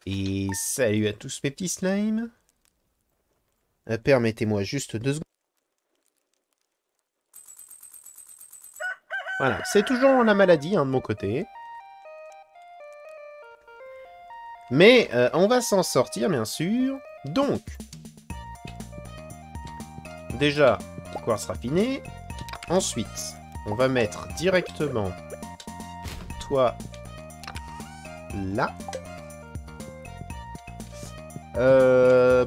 Et salut à tous mes petits slimes. Permettez-moi juste 2 secondes. Voilà, c'est toujours la maladie hein, de mon côté. Mais on va s'en sortir bien sûr. Donc, déjà, quartz raffiné. Ensuite, on va mettre directement toi là.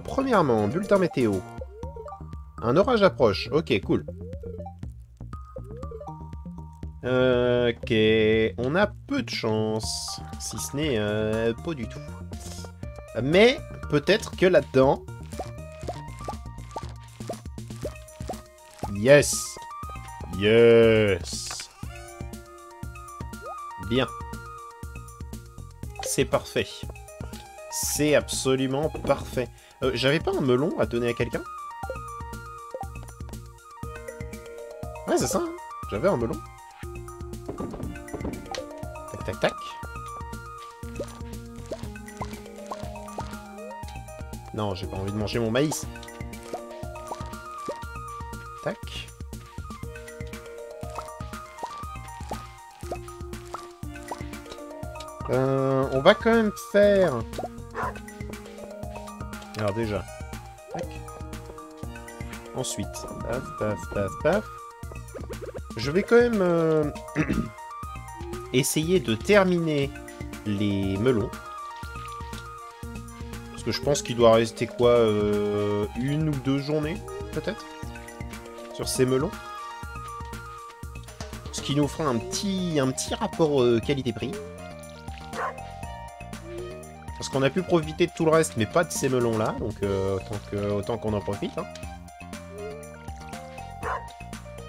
Premièrement, bulletin météo. Un orage approche. Ok, cool. Ok, on a peu de chance, si ce n'est pas du tout. Mais peut-être que là-dedans... Yes! Yes! Bien. C'est parfait. C'est absolument parfait. J'avais pas un melon à donner à quelqu'un? Ouais, c'est ça, hein. J'avais un melon. Tac, tac, tac. Non, j'ai pas envie de manger mon maïs. Tac. On va quand même faire... Alors déjà. Tac. Ensuite. Paf, paf, paf, paf. Je vais quand même essayer de terminer les melons. Parce que je pense qu'il doit rester quoi, 1 ou 2 journées, peut-être, sur ces melons. Ce qui nous fera un petit rapport qualité-prix. Parce qu'on a pu profiter de tout le reste, mais pas de ces melons-là, donc autant qu'on en profite. Hein.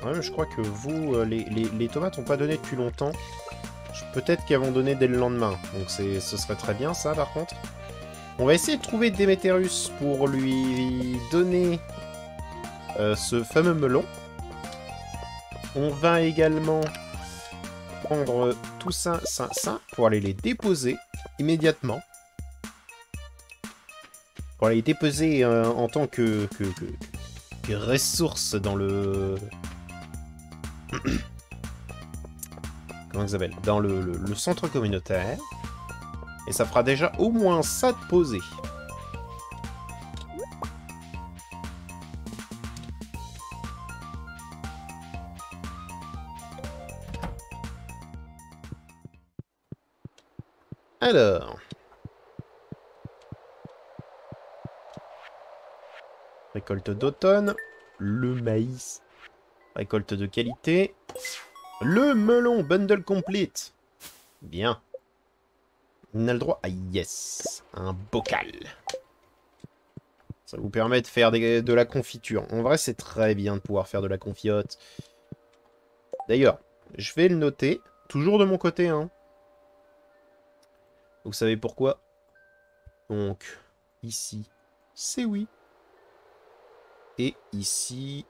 Ouais, je crois que vous, les tomates n'ont pas donné depuis longtemps. Peut-être qu'elles vont donner dès le lendemain, donc ce serait très bien ça par contre. On va essayer de trouver Déméterius pour lui donner ce fameux melon. On va également prendre tout ça, pour aller les déposer immédiatement. Pour aller les déposer en tant que ressource dans le... Comment ça s'appelle? Dans le centre communautaire. Et ça fera déjà au moins ça de poser. Alors. Récolte d'automne. Le maïs. Récolte de qualité. Le melon bundle complete. Bien. On a le droit à yes. Un bocal. Ça vous permet de faire de la confiture. En vrai, c'est très bien de pouvoir faire de la confiote. D'ailleurs, je vais le noter. Toujours de mon côté, hein. Vous savez pourquoi? Donc, ici, c'est oui. Et ici,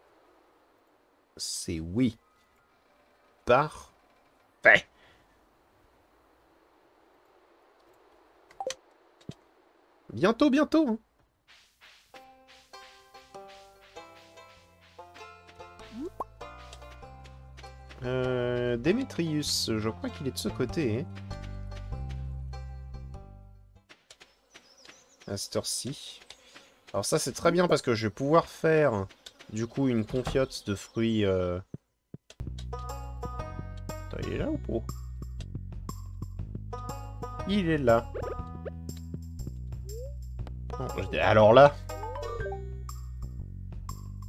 c'est oui. Parfait. Bientôt, bientôt. Hein. Démétrius, je crois qu'il est de ce côté. Hein. À cette heure-ci. Alors ça, c'est très bien parce que je vais pouvoir faire, du coup, une confiote de fruits... Attends, il est là ou pas? Il est là. Non, alors là...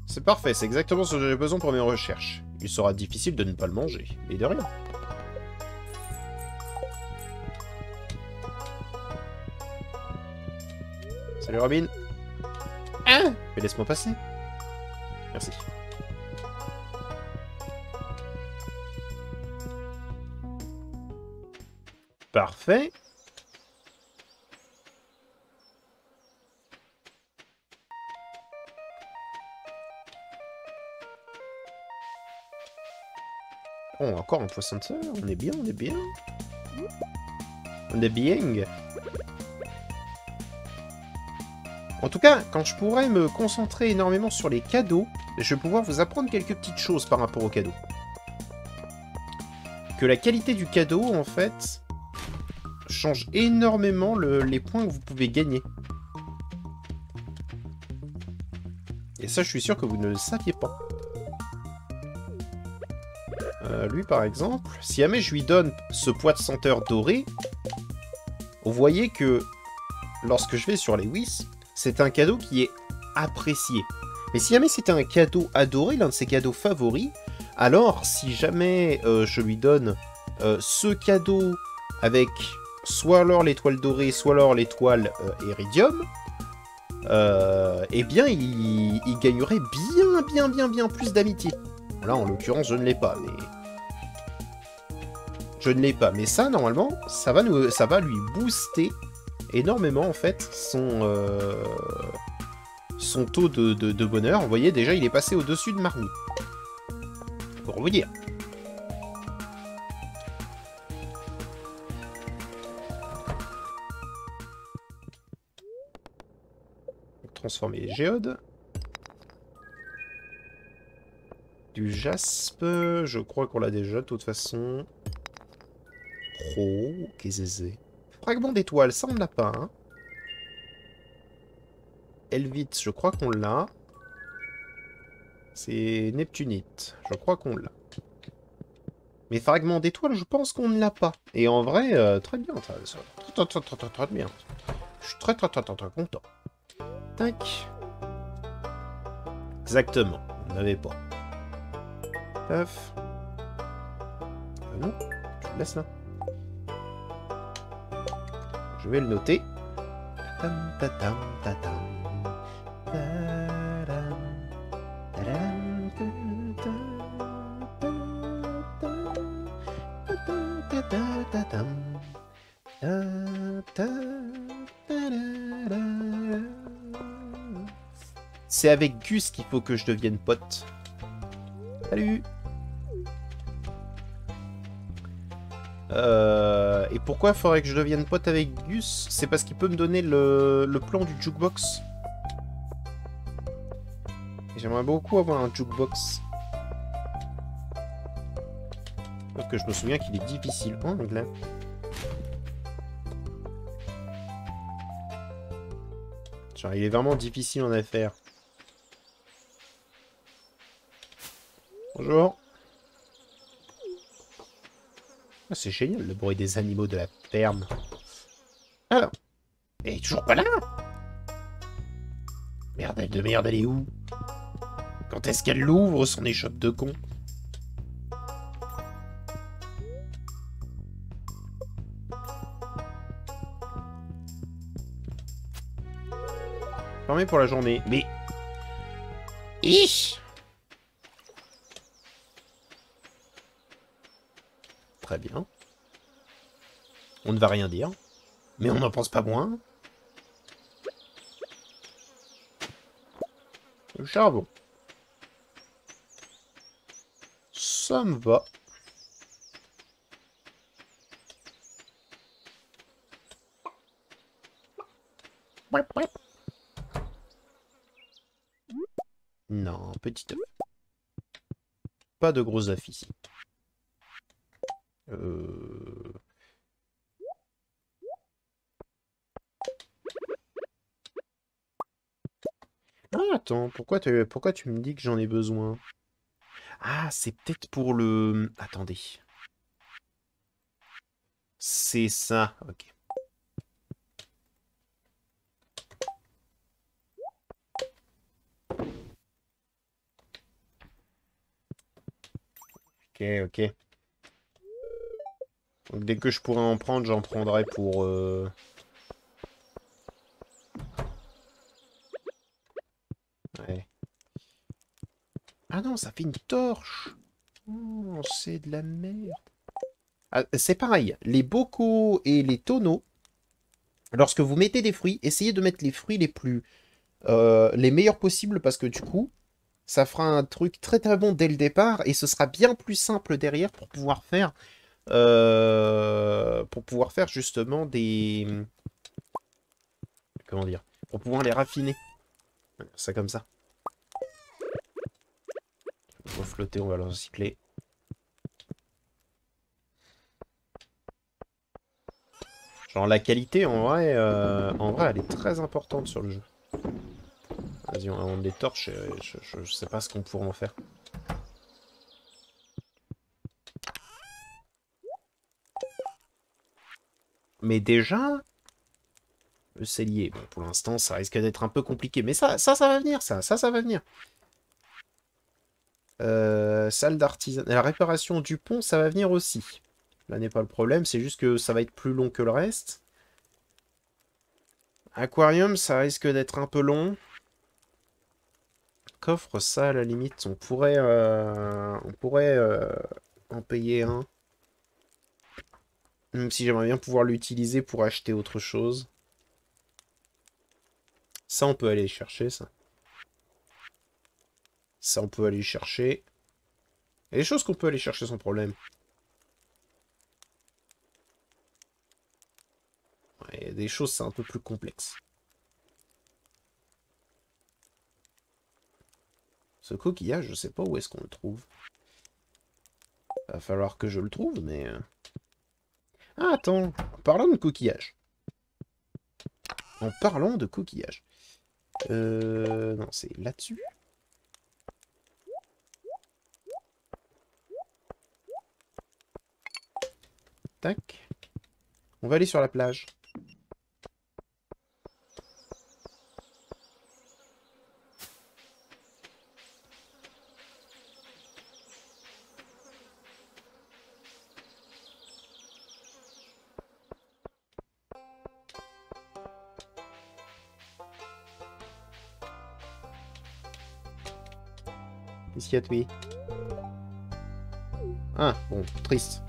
C'est parfait, c'est exactement ce que j'ai besoin pour mes recherches. Il sera difficile de ne pas le manger, et de rien. Salut Robin. Hein? Mais laisse-moi passer. Merci. Parfait. Oh, encore un poisson de sœur. On est bien, on est bien. On est bien. En tout cas, quand je pourrai me concentrer énormément sur les cadeaux, je vais pouvoir vous apprendre quelques petites choses par rapport aux cadeaux. Que la qualité du cadeau, en fait, change énormément les points que vous pouvez gagner. Et ça, je suis sûr que vous ne le saviez pas. Lui, par exemple, si jamais je lui donne ce poids de senteur doré, vous voyez que lorsque je vais sur les Wisp, c'est un cadeau qui est apprécié. Mais si jamais c'était un cadeau adoré, l'un de ses cadeaux favoris, alors si jamais je lui donne ce cadeau avec soit alors l'étoile dorée, soit alors l'étoile Iridium, eh bien il gagnerait bien plus d'amitié. Là, en l'occurrence, je ne l'ai pas, mais... Je ne l'ai pas, mais ça, normalement, ça va lui booster énormément, en fait, son taux de bonheur. Vous voyez, déjà, il est passé au-dessus de Marnie. Pour vous dire. Transformer les géodes. Du jaspe, je crois qu'on l'a déjà, de toute façon. Oh, qu'est-ce que c'est? Fragment d'étoile, ça on l'a pas, hein. Elvite, je crois qu'on l'a. C'est Neptunite, je crois qu'on l'a. Mais fragment d'étoile, je pense qu'on ne l'a pas. Et en vrai, très bien, très bien. Je suis très content. Tac. Exactement, on n'avait pas. Paf. Non, tu le laisses là. Je vais le noter. Tam, tatam, tatam. Tadam, tadam, tadam. C'est avec Gus qu'il faut que je devienne pote. Salut. Et pourquoi il faudrait que je devienne pote avec Gus? C'est parce qu'il peut me donner le plan du jukebox. J'aimerais beaucoup avoir un jukebox. Parce que je me souviens qu'il est difficile en anglais. Genre, il est vraiment difficile en affaires. Bonjour. Ah, c'est génial le bruit des animaux de la ferme. Alors, elle est toujours pas là? Merde, de merde, elle est où? Quand est-ce qu'elle l'ouvre, son échoppe de con? Fermé pour la journée. Mais... Ich! Très bien. On ne va rien dire. Mais on n'en pense pas moins. Le charbon. Ça me va. Non, petit œuf. Pas de gros œufs ici. Ah, attends, pourquoi tu me dis que j'en ai besoin? Ah, c'est peut-être pour le... Attendez. C'est ça, ok. Ok. Donc dès que je pourrai en prendre, j'en prendrai pour... Ouais. Ah non, ça fait une torche. Oh, c'est de la merde. Ah, c'est pareil, les bocaux et les tonneaux, lorsque vous mettez des fruits, essayez de mettre les fruits les meilleurs possibles parce que du coup, ça fera un truc très bon dès le départ et ce sera bien plus simple derrière pour pouvoir faire justement des... Comment dire? pour pouvoir les raffiner. Ça comme ça. On va flotter, on va le recycler. Genre la qualité en vrai, elle est très importante sur le jeu. Vas-y, on va vendre des torches, je sais pas ce qu'on pourrait en faire. Mais déjà, le cellier, bon pour l'instant ça risque d'être un peu compliqué, mais ça va venir, ça va venir. Salle d'artisanat, la réparation du pont, ça va venir aussi. Là n'est pas le problème, c'est juste que ça va être plus long que le reste. Aquarium, ça risque d'être un peu long. Coffre, ça, à la limite, on pourrait en payer un. Même si j'aimerais bien pouvoir l'utiliser pour acheter autre chose. Ça, on peut aller chercher, ça. Ça, on peut aller chercher. Il y a des choses qu'on peut aller chercher sans problème. Ouais, il y a des choses, c'est un peu plus complexe. Ce coquillage, je sais pas où est-ce qu'on le trouve. Va falloir que je le trouve, mais... Ah, attends, en parlant de coquillage. En parlant de coquillage. Non, c'est là-dessus. Tac. On va aller sur la plage. Qu'est-ce qu'il y a, Twi? Ah, bon, triste.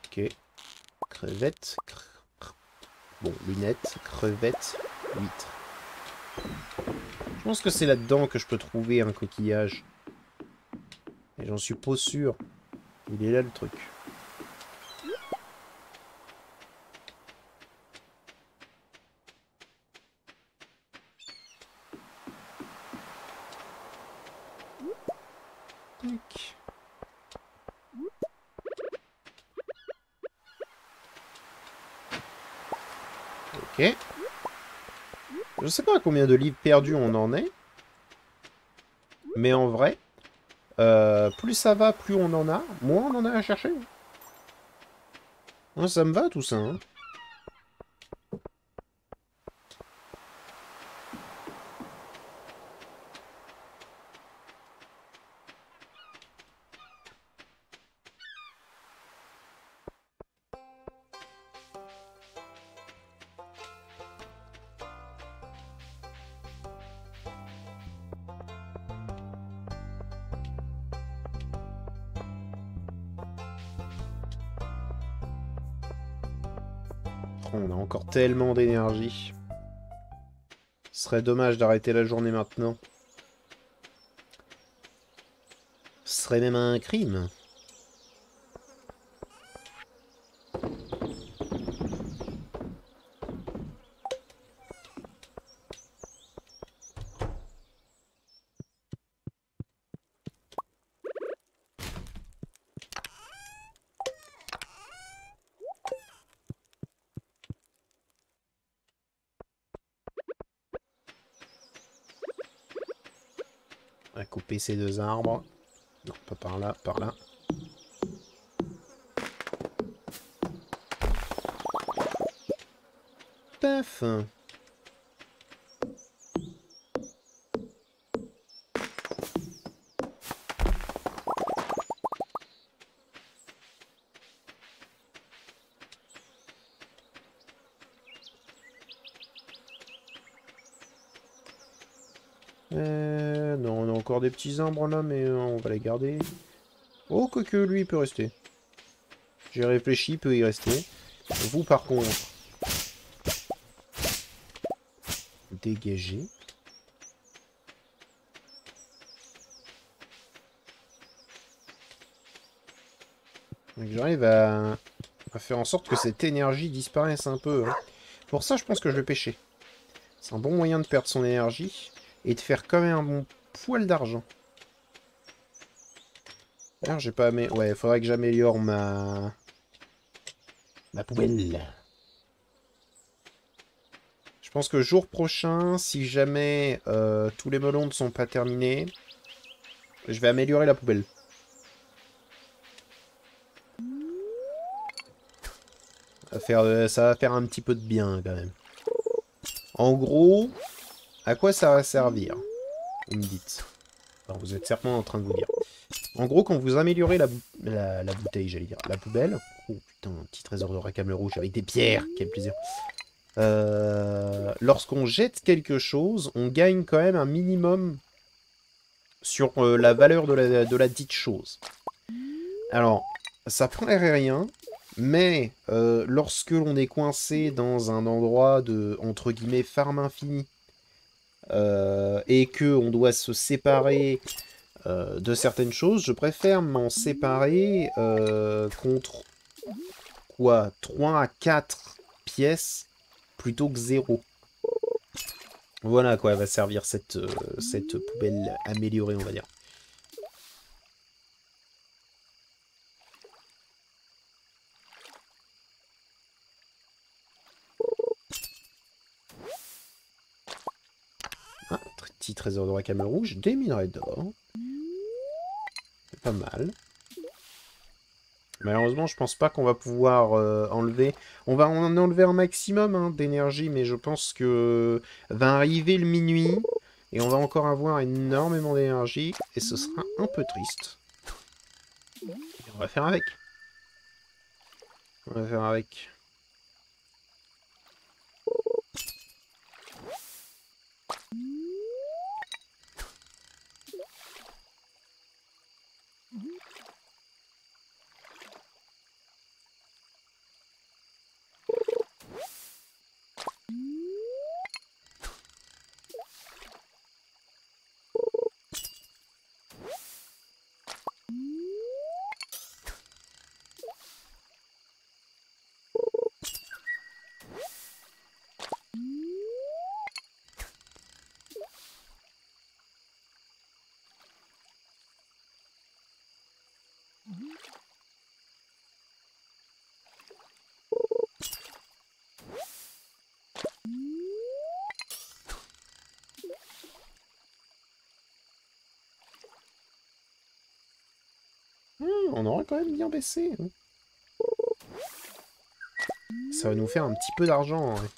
Ok. Crevettes. Bon, lunettes, crevettes, huîtres. Je pense que c'est là-dedans que je peux trouver un coquillage. Et j'en suis pas sûr. Il est là le truc. Tac. Ok. Je sais pas à combien de livres perdus on en est. Mais en vrai, plus ça va, plus on en a. Moins on en a à chercher. Moi, ça me va tout ça. Hein. On a encore tellement d'énergie. Ce serait dommage d'arrêter la journée maintenant. Ce serait même un crime. On va couper ces deux arbres. Non, pas par là, par là. Paf. Non, on a encore des petits arbres là, mais on va les garder. Oh, que lui, il peut rester. J'ai réfléchi, peut y rester. Vous, par contre, dégagez. J'arrive à faire en sorte que cette énergie disparaisse un peu. Hein. Pour ça, je pense que je vais pêcher. C'est un bon moyen de perdre son énergie et de faire quand même un bon poil d'argent. Alors, j'ai pas... Mais ouais, faudrait que j'améliore ma poubelle. Je pense que jour prochain, si jamais tous les melons ne sont pas terminés, je vais améliorer la poubelle. Ça va faire un petit peu de bien, quand même. En gros, à quoi ça va servir? Vous me dites. Alors, vous êtes certainement en train de vous dire. En gros, quand vous améliorez la bouteille, j'allais dire, la poubelle... Oh putain, un petit trésor de racamle rouge avec des pierres, quel plaisir. Lorsqu'on jette quelque chose, on gagne quand même un minimum sur la valeur de la dite chose. Alors, ça prendrait rien, mais lorsque l'on est coincé dans un endroit de, entre guillemets, farm infini, et que on doit se séparer de certaines choses, je préfère m'en séparer contre, quoi, 3 à 4 pièces plutôt que 0. Voilà à quoi va servir cette poubelle améliorée, on va dire. Ah, petit trésor de racamole rouge, des minerais d'or. C'est pas mal. Malheureusement, je pense pas qu'on va pouvoir enlever... On va en enlever un maximum hein, d'énergie, mais je pense que va arriver le minuit, et on va encore avoir énormément d'énergie, et ce sera un peu triste. Et on va faire avec. On va faire avec. On aura quand même bien baissé. Hein. Ça va nous faire un petit peu d'argent. Ouais.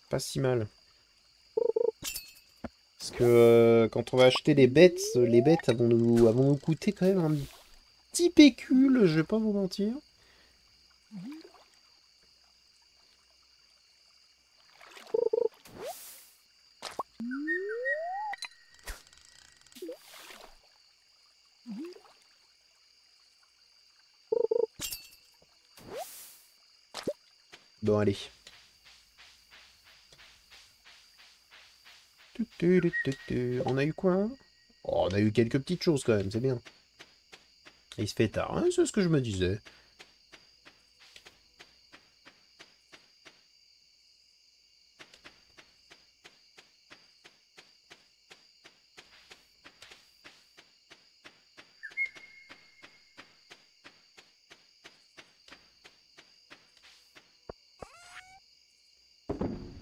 Pas si mal. Parce que quand on va acheter les bêtes vont nous coûter quand même un petit pécule, je vais pas vous mentir. Bon, allez. On a eu quoi hein oh, on a eu quelques petites choses quand même, c'est bien. Il se fait tard, hein, c'est ce que je me disais.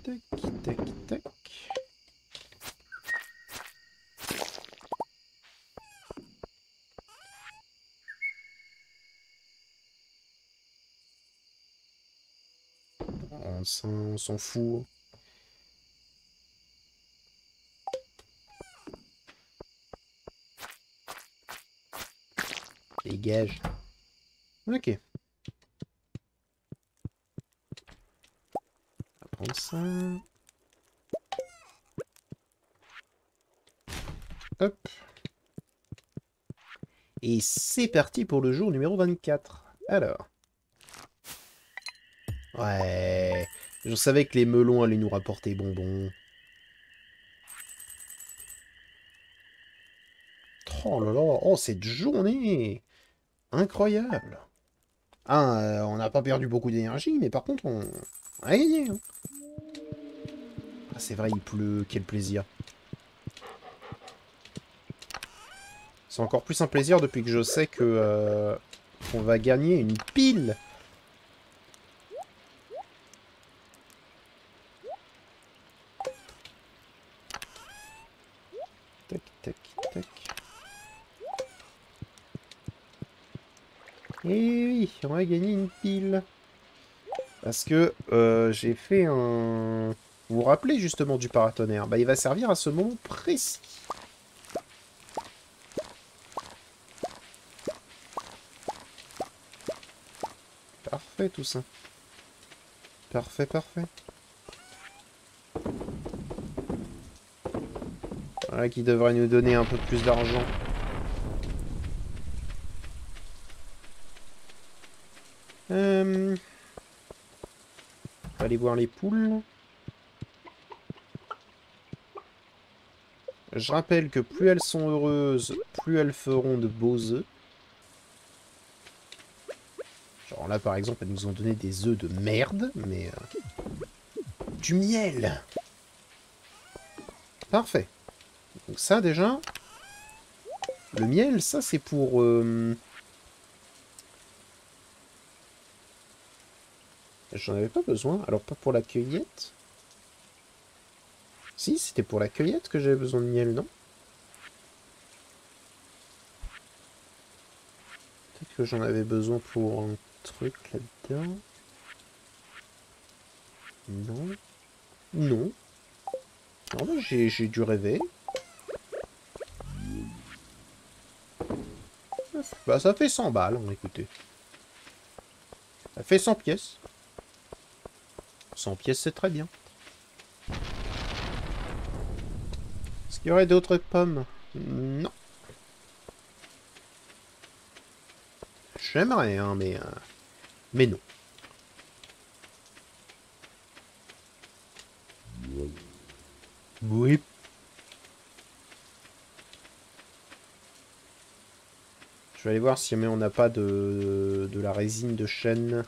Tac, tac, tac. On s'en fout. Dégage. Ok. On va prendre ça. Hop. Et c'est parti pour le jour numéro 24. Alors. Ouais. Je savais que les melons allaient nous rapporter bonbons. Oh là là. Oh, cette journée. Incroyable. Ah, on n'a pas perdu beaucoup d'énergie, mais par contre, on a gagné. Hein. Ah, c'est vrai, il pleut. Quel plaisir. C'est encore plus un plaisir depuis que je sais que qu'on va gagner une pile. Tac, tac, tac. Et oui, on va gagner une pile. Parce que j'ai fait un... Vous vous rappelez justement du paratonnerre? Bah, il va servir à ce moment précis. Parfait tout ça. Parfait, parfait. Voilà qui devrait nous donner un peu plus d'argent. On va aller voir les poules. Je rappelle que plus elles sont heureuses, plus elles feront de beaux œufs. Genre là, par exemple, elles nous ont donné des œufs de merde, mais... du miel. Parfait. Donc ça, déjà... Le miel, ça, c'est pour... J'en avais pas besoin. Alors, pas pour la cueillette. Si, c'était pour la cueillette que j'avais besoin de miel, non? Peut-être que j'en avais besoin pour un truc là-dedans. Non. Non. Non, bah, j'ai dû rêver. Bah, ça fait 100 balles, hein, écoutez. Ça fait 100 pièces. 100 pièces, c'est très bien. Est-ce qu'il y aurait d'autres pommes? Non. J'aimerais, hein, mais non. Oui. Je vais aller voir si jamais on n'a pas de la résine de chêne.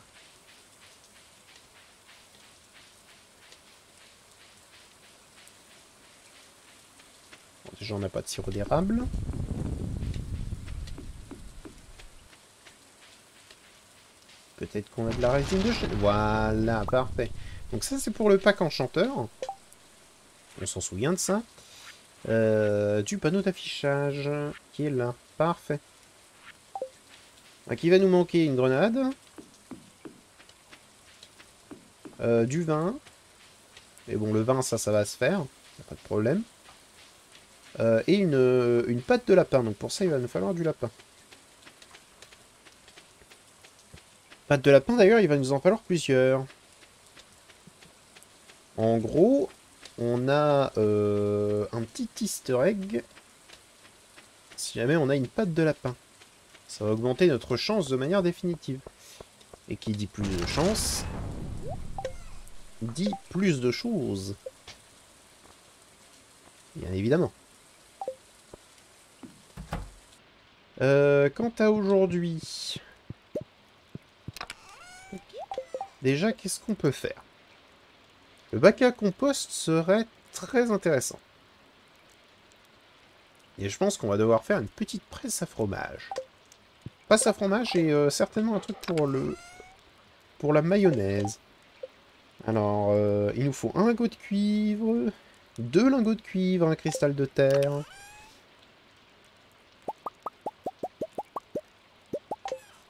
Bon, déjà, on n'a pas de sirop d'érable. Peut-être qu'on a de la résine de chêne. Voilà, parfait. Donc ça, c'est pour le pack enchanteur. On s'en souvient de ça. Du panneau d'affichage qui est là. Parfait. Donc, il va nous manquer une grenade. Du vin. Mais bon, le vin, ça va se faire. Pas de problème. Et une pâte de lapin. Donc pour ça, il va nous falloir du lapin. Pâte de lapin, d'ailleurs, il va nous en falloir plusieurs. En gros, on a un petit easter egg. Si jamais on a une pâte de lapin. Ça va augmenter notre chance de manière définitive. Et qui dit plus de chance, dit plus de choses. Bien évidemment. Quant à aujourd'hui... Déjà, qu'est-ce qu'on peut faire? Le bac à compost serait très intéressant. Et je pense qu'on va devoir faire une petite presse à fromage. Presse à fromage et certainement un truc pour la mayonnaise. Alors, il nous faut un lingot de cuivre, 2 lingots de cuivre, un cristal de terre.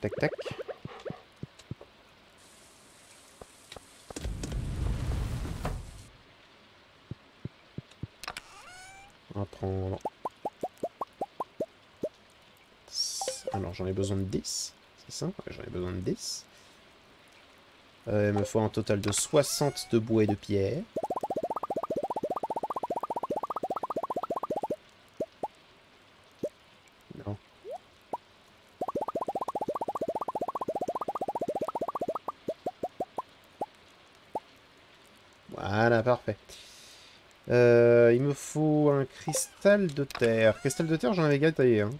Tac, tac. On va prendre... Alors, j'en ai besoin de 10. C'est ça? Ouais, j'en ai besoin de 10. Il me faut un total de 60 de bois et de pierre. Non. Voilà, parfait. Il me faut un cristal de terre. Cristal de terre, j'en avais gardé, hein.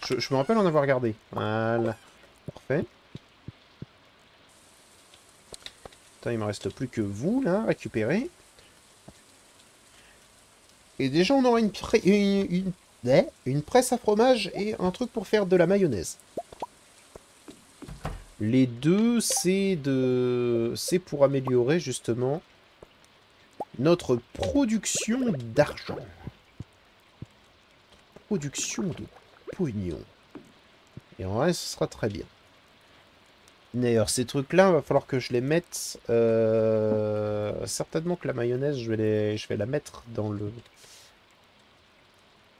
Je me rappelle en avoir gardé. Voilà. Parfait. Attends, il me reste plus que vous, là, récupérer. Et déjà, on aura une presse à fromage et un truc pour faire de la mayonnaise. Les deux, c'est pour améliorer, justement, notre production d'argent. Production de pognon. Et en vrai, ce sera très bien. D'ailleurs, ces trucs-là, il va falloir que je les mette... certainement que la mayonnaise, je vais la mettre dans le...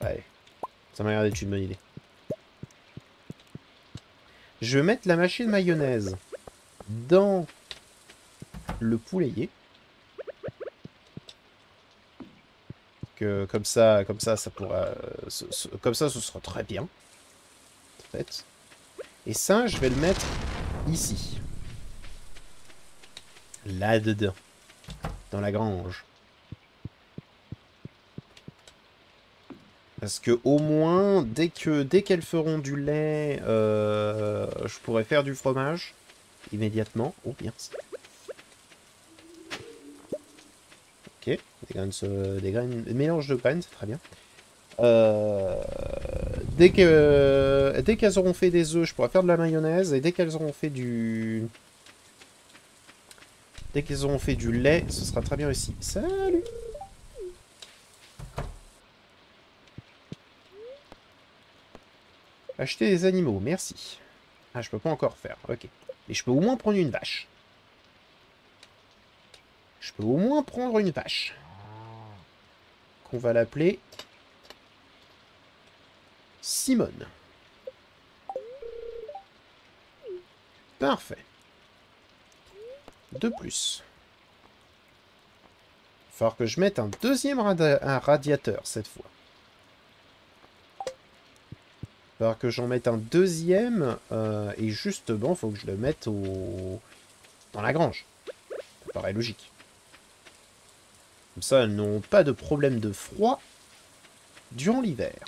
Ouais, ça m'a l'air d'être une bonne idée. Je vais mettre la machine mayonnaise dans le poulailler. Que, comme ça, ça pourra... comme ça, ce sera très bien. En fait. Et ça, je vais le mettre ici. Là-dedans. Dans la grange. Parce que au moins, dès qu'elles feront du lait, je pourrai faire du fromage. Immédiatement. Oh, merci. Ok. Des graines, mélange de graines, c'est très bien. Dès qu'elles auront fait des œufs, je pourrai faire de la mayonnaise. Et dès qu'elles auront fait du... Dès qu'elles auront fait du lait, ce sera très bien aussi. Salut! Acheter des animaux, merci. Ah, je peux pas encore faire, ok. Mais je peux au moins prendre une vache. Je peux au moins prendre une vache. Qu'on va l'appeler... Simone. Parfait. De plus. Il va falloir que je mette un deuxième radiateur cette fois. Il va falloir que j'en mette un deuxième. Et justement, il faut que je le mette dans la grange. Ça paraît logique. Comme ça, elles n'ont pas de problème de froid durant l'hiver.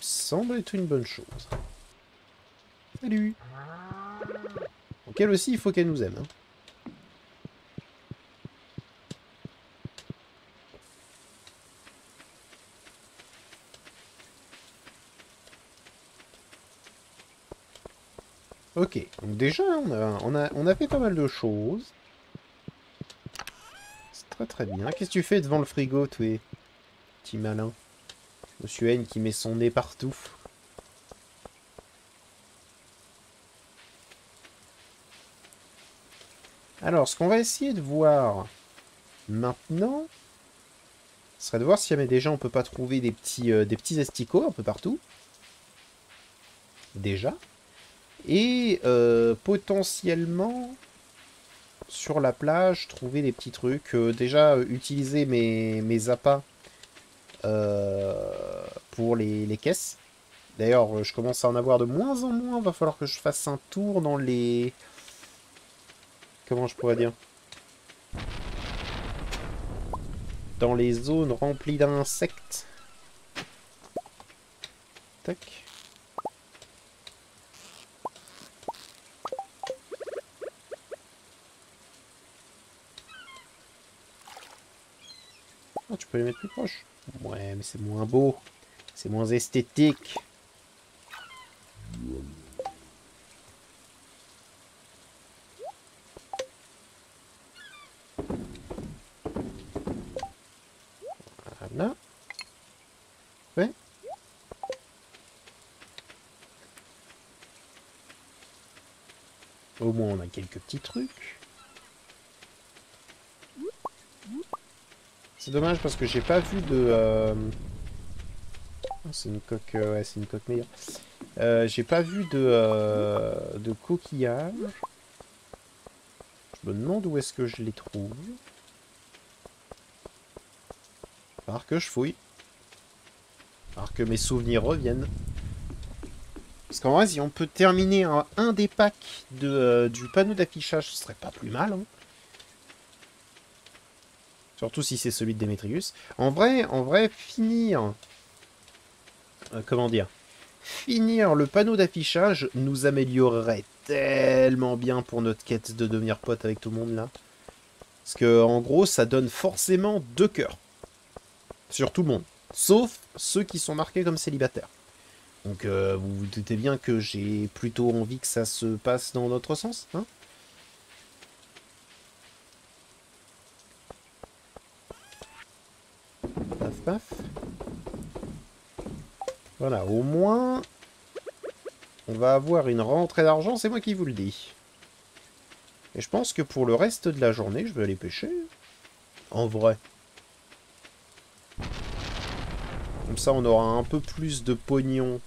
Semble être une bonne chose. Salut. Donc elle aussi, il faut qu'elle nous aime. Hein. Ok, donc déjà, on a fait pas mal de choses. C'est très très bien. Qu'est-ce que tu fais devant le frigo, toi, petit malin? Monsieur N qui met son nez partout. Alors, ce qu'on va essayer de voir maintenant, ce serait de voir si jamais déjà on peut pas trouver des petits asticots un peu partout. Déjà. Et potentiellement, sur la plage, trouver des petits trucs. Déjà, utiliser mes appâts pour les caisses. D'ailleurs, je commence à en avoir de moins en moins. Va falloir que je fasse un tour dans les... Comment je pourrais dire? Dans les zones remplies d'insectes. Tac. Oh, tu peux les mettre plus proches. Ouais, mais c'est moins beau. C'est moins esthétique. Voilà. Ouais. Au moins, on a quelques petits trucs. C'est dommage parce que j'ai pas vu de... C'est une coque... ouais, c'est une coque meilleure. J'ai pas vu de coquillages. Je me demande où est-ce que je les trouve. Alors que je fouille. Alors que mes souvenirs reviennent. Parce qu'en vrai, si on peut terminer un des packs du panneau d'affichage, ce serait pas plus mal. Hein. Surtout si c'est celui de Démétrius. En vrai, finir... comment dire? Finir le panneau d'affichage nous améliorerait tellement bien pour notre quête de devenir pote avec tout le monde, là. Parce que, en gros, ça donne forcément 2 cœurs. Sur tout le monde. Sauf ceux qui sont marqués comme célibataires. Donc, vous vous doutez bien que j'ai plutôt envie que ça se passe dans notre sens, hein? Paf, paf. Voilà, au moins, on va avoir une rentrée d'argent, c'est moi qui vous le dis. Et je pense que pour le reste de la journée, je vais aller pêcher. En vrai. Comme ça, on aura un peu plus de pognon.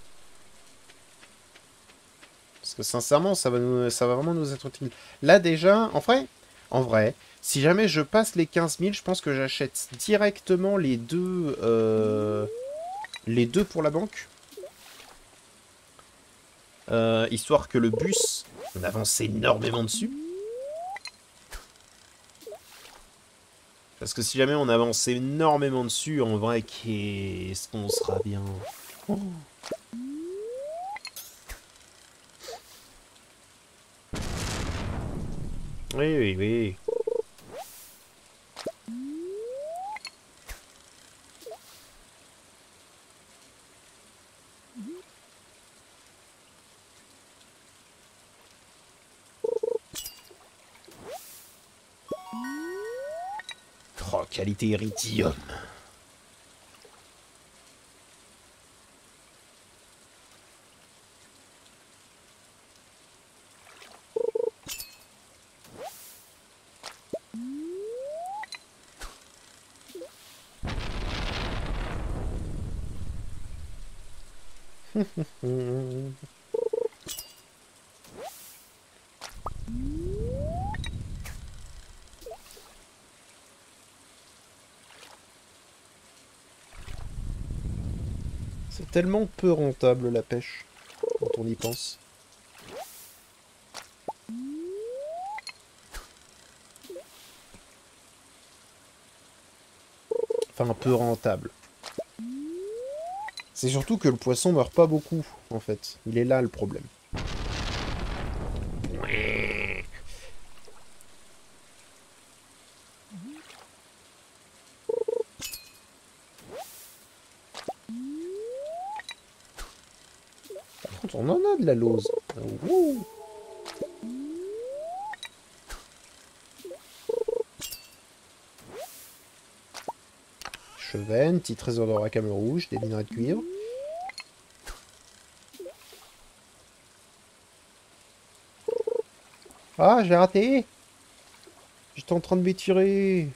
Parce que sincèrement, ça va vraiment nous être utile. Là, déjà, en vrai, si jamais je passe les 15 000, je pense que j'achète directement les deux pour la banque. Histoire que le bus, on avance énormément dessus. Parce que si jamais on avance énormément dessus, en vrai, qu'est-ce qu'on sera bien. Oh. Oui, oui, oui. Oh, qualité Iridium. C'est tellement peu rentable la pêche, quand on y pense. Enfin, peu rentable. C'est surtout que le poisson meurt pas beaucoup, en fait. Il est là le problème. Par contre, on en a de la lauze. Ouh. Chevaine, petit trésor de racame rouge, des minerais de cuivre. Ah, j'ai raté! J'étais en train de m'étirer.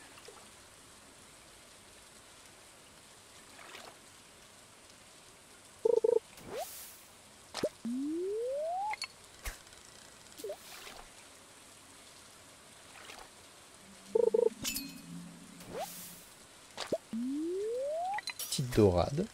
Petite dorade.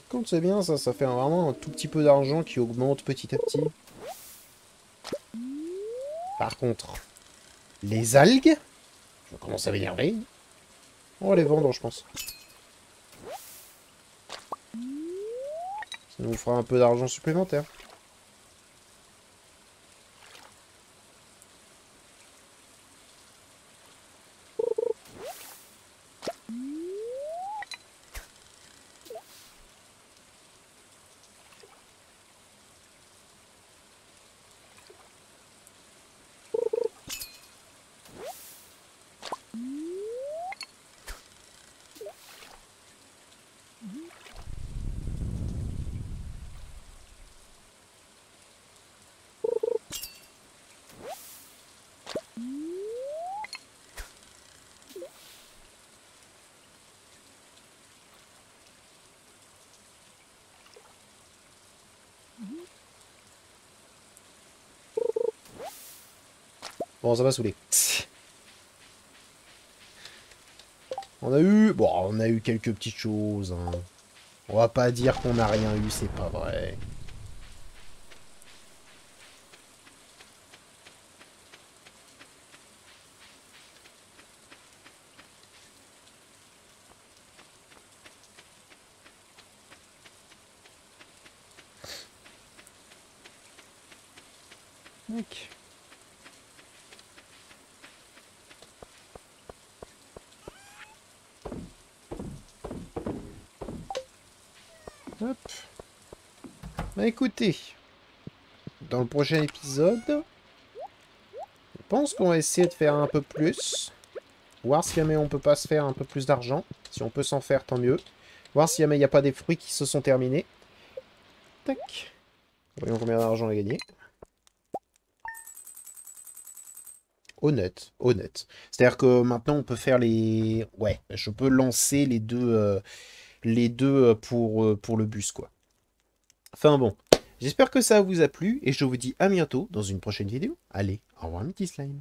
Comme c'est bien ça, ça fait vraiment un tout petit peu d'argent qui augmente petit à petit. Par contre, les algues, je commence à m'énerver. On va les vendre, je pense. Ça nous fera un peu d'argent supplémentaire. Bon, ça va saouler. On a eu... Bon, on a eu quelques petites choses. Hein. On va pas dire qu'on n'a rien eu, c'est pas vrai. Ok. Hop. Bah écoutez, dans le prochain épisode, je pense qu'on va essayer de faire un peu plus. Voir si jamais on peut pas se faire un peu plus d'argent. Si on peut s'en faire, tant mieux. Voir si jamais il n'y a pas des fruits qui se sont terminés. Tac. Voyons combien d'argent on a gagné. Honnête, honnête. C'est-à-dire que maintenant on peut faire les... Ouais, je peux lancer les deux pour le bus, quoi. Enfin bon, j'espère que ça vous a plu et je vous dis à bientôt dans une prochaine vidéo. Allez, au revoir mes petits slimes.